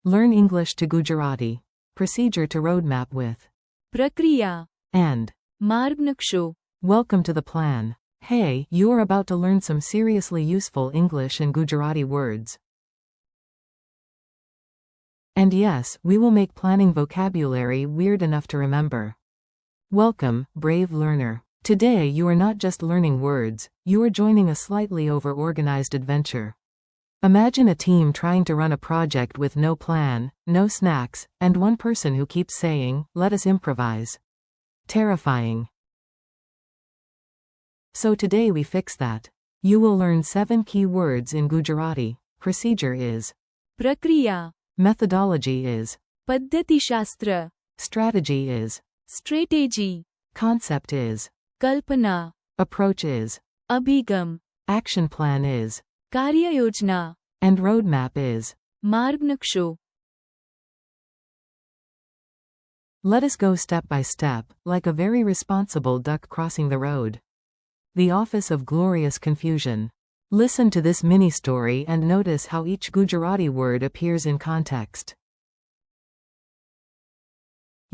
Learn English to Gujarati. Procedure to roadmap with. પ્રક્રિયા And. માર્ગ નકશો. Welcome to the plan. Hey, you are about to learn some seriously useful English and Gujarati words. And yes, we will make planning vocabulary weird enough to remember. Welcome, brave learner. Today you are not just learning words, you are joining a slightly over-organized adventure. Imagine a team trying to run a project with no plan, no snacks, and one person who keeps saying, "Let us improvise." Terrifying. So today we fix that. You will learn 7 key words in Gujarati. Procedure is. પ્રક્રિયા Methodology is. પદ્ધતિશાસ્ત્ર. Strategy is. Strategy. Concept is. Kalpana. Approach is. અભિગમ. Action plan is. કાર્યયોજના. And roadmap is. માર્ગ નકશો. Let us go step by step, like a very responsible duck crossing the road. The Office of Glorious Confusion. Listen to this mini story and notice how each Gujarati word appears in context.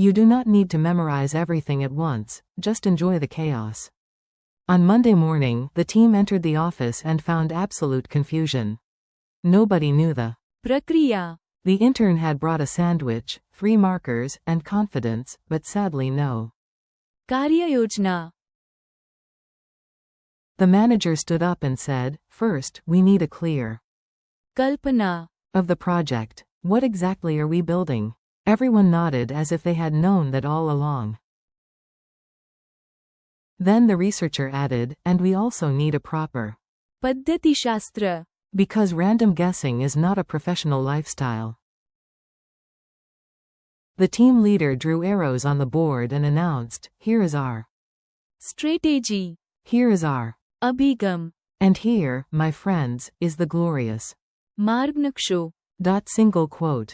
You do not need to memorize everything at once, just enjoy the chaos. On Monday morning, the team entered the office and found absolute confusion. Nobody knew the પ્રક્રિયા The intern had brought a sandwich, 3 markers, and confidence, but sadly no. કાર્યયોજના. The manager stood up and said, "First, we need a clear Kalpana. of the project. What exactly are we building?" Everyone nodded as if they had known that all along. Then the researcher added, "And we also need a proper." પદ્ધતિશાસ્ત્ર. Because random guessing is not a professional lifestyle. The team leader drew arrows on the board and announced, "Here is our. Strategy. Here is our. અભિગમ. And here, my friends, is the glorious." માર્ગ નકશો. Single quote.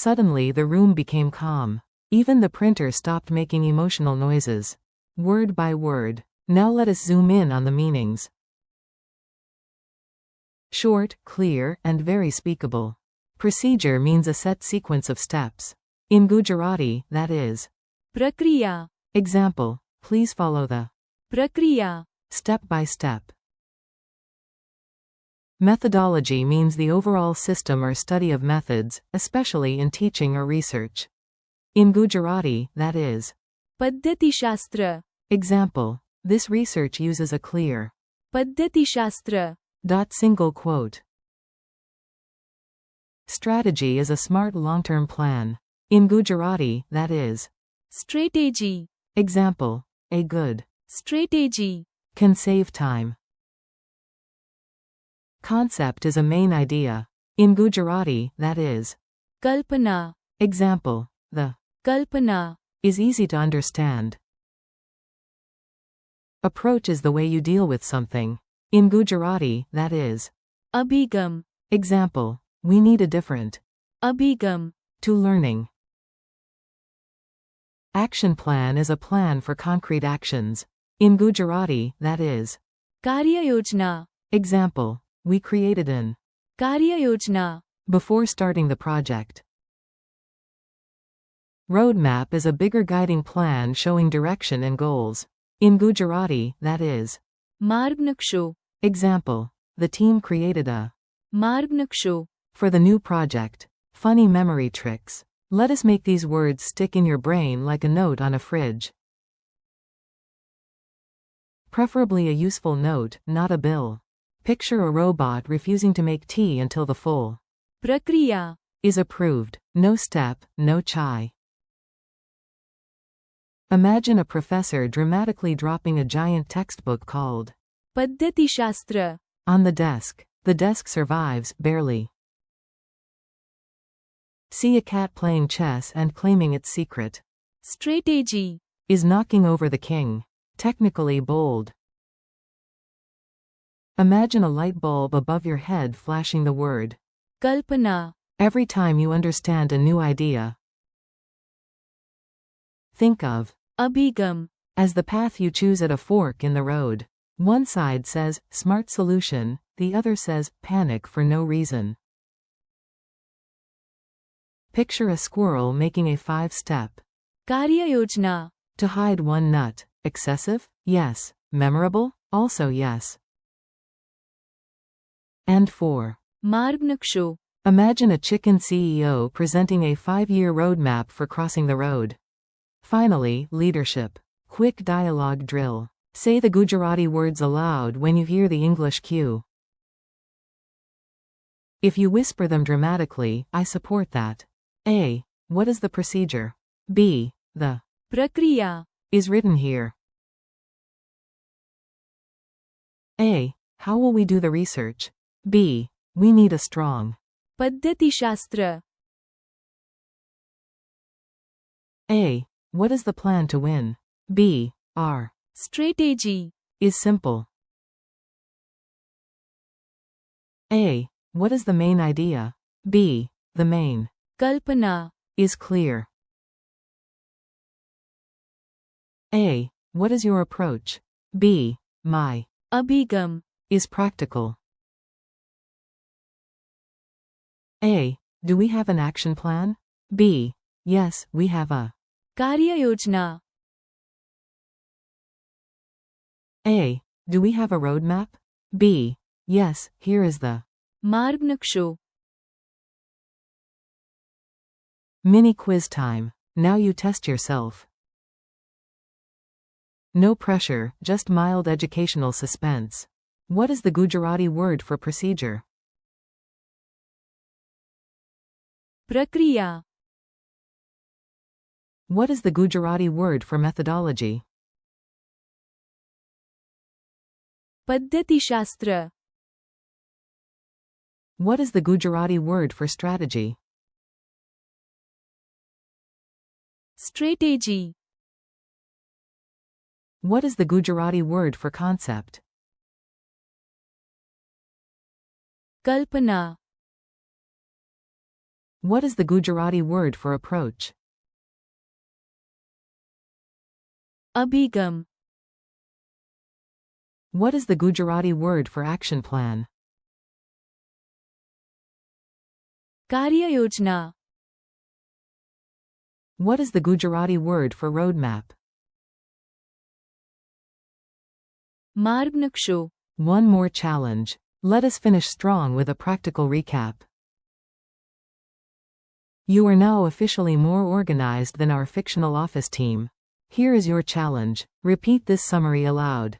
Suddenly the room became calm. Even the printer stopped making emotional noises. Word by word. Now let us zoom in on the meanings. Short, clear, and very speakable. Procedure means a set sequence of steps. In Gujarati, that is. પ્રક્રિયા. Example, please follow the. પ્રક્રિયા. Step by step. Methodology means the overall system or study of methods, especially in teaching or research. In Gujarati, that is. પદ્ધતિશાસ્ત્ર. Example, this research uses a clear. પદ્ધતિશાસ્ત્ર. Single quote. Strategy is a smart long-term plan. In Gujarati, that is. Strategy. Example, a good. Strategy. Can save time. Concept is a main idea. In Gujarati, that is. Kalpana. Example, the. Kalpana. Is easy to understand. Approach is the way you deal with something. In Gujarati, that is. અભિગમ. Example, we need a different. અભિગમ. To learning. Action plan is a plan for concrete actions. In Gujarati, that is. કાર્યયોજના. Example, we created an. કાર્યયોજના. Before starting the project. Roadmap is a bigger guiding plan showing direction and goals. In Gujarati, that is. માર્ગ નકશો. Example, the team created a. માર્ગ નકશો. For the new project. Funny memory tricks. Let us make these words stick in your brain like a note on a fridge. Preferably a useful note, not a bill. Picture a robot refusing to make tea until the full. પ્રક્રિયા. Is approved. No step, no chai. Imagine a professor dramatically dropping a giant textbook called. પદ્ધતિશાસ્ત્ર. On the desk. The desk survives, barely. See a cat playing chess and claiming its secret. Strategy. Is knocking over the king. Technically bold. Imagine a light bulb above your head flashing the word. Kalpana. Every time you understand a new idea. Think of. અભિગમ. As the path you choose at a fork in the road. One side says, smart solution, the other says, panic for no reason. Picture a squirrel making a 5-step. कार्य योजना. To hide one nut. Excessive? Yes. Memorable? Also yes. And 4. मार्ग नक्शो. Imagine a chicken CEO presenting a 5-year roadmap for crossing the road. Finally, leadership. Quick dialogue drill. Say the Gujarati words aloud when you hear the English cue. If you whisper them dramatically, I support that. A. What is the procedure? B. The प्रक्रिया. is written here. A. How will we do the research? B. We need a strong पद्धतिशास्त्र. A. What is the plan to win? B. R. Strategy. Is simple. A. What is the main idea? B. The main Kalpana. is clear. A. What is your approach? B. My अभिगम. is practical. A. Do we have an action plan? B. Yes, we have a कार्य योजना. A. Do we have a roadmap? B. Yes, here is the मार्ग नक्शो. mini quiz time. Now you test yourself. No pressure, just mild educational suspense. What is the Gujarati word for procedure? प्रक्रिया. What is the Gujarati word for methodology? पद्धतिशास्त्र. What is the Gujarati word for strategy? Strategy. What is the Gujarati word for concept? Kalpana. What is the Gujarati word for approach? अभिगम. What is the Gujarati word for action plan? कार्य योजना. What is the Gujarati word for roadmap? मार्ग नक्शो. One more challenge. Let us finish strong with a practical recap. You are now officially more organized than our fictional office team. Here is your challenge. Repeat this summary aloud.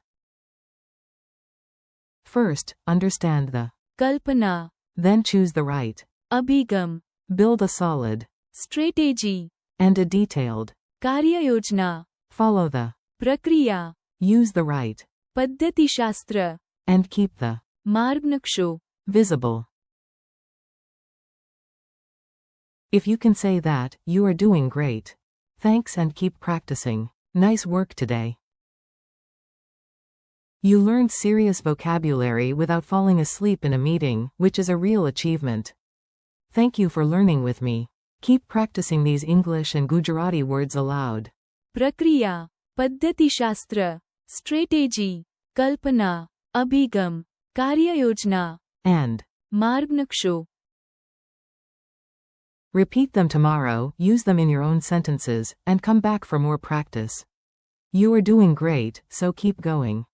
First, understand the Kalpana. then choose the right. अभिगम. Build a solid strategy. and a detailed. कार्य योजना. Follow the प्रक्रिया. use the right पद्धतिशास्त्र. and keep the मार्ग नक्शो. visible. If you can say that, you are doing great. Thanks and keep practicing. Nice work today. You learned serious vocabulary without falling asleep in a meeting, which is a real achievement. Thank you for learning with me. Keep practicing these English and Gujarati words aloud. प्रक्रिया. पद्धतिशास्त्र. Strategy. कल्पना. अभिगम. कार्य योजना. And मार्ग नक्शो. repeat them tomorrow, use them in your own sentences, and come back for more practice. You are doing great, so keep going.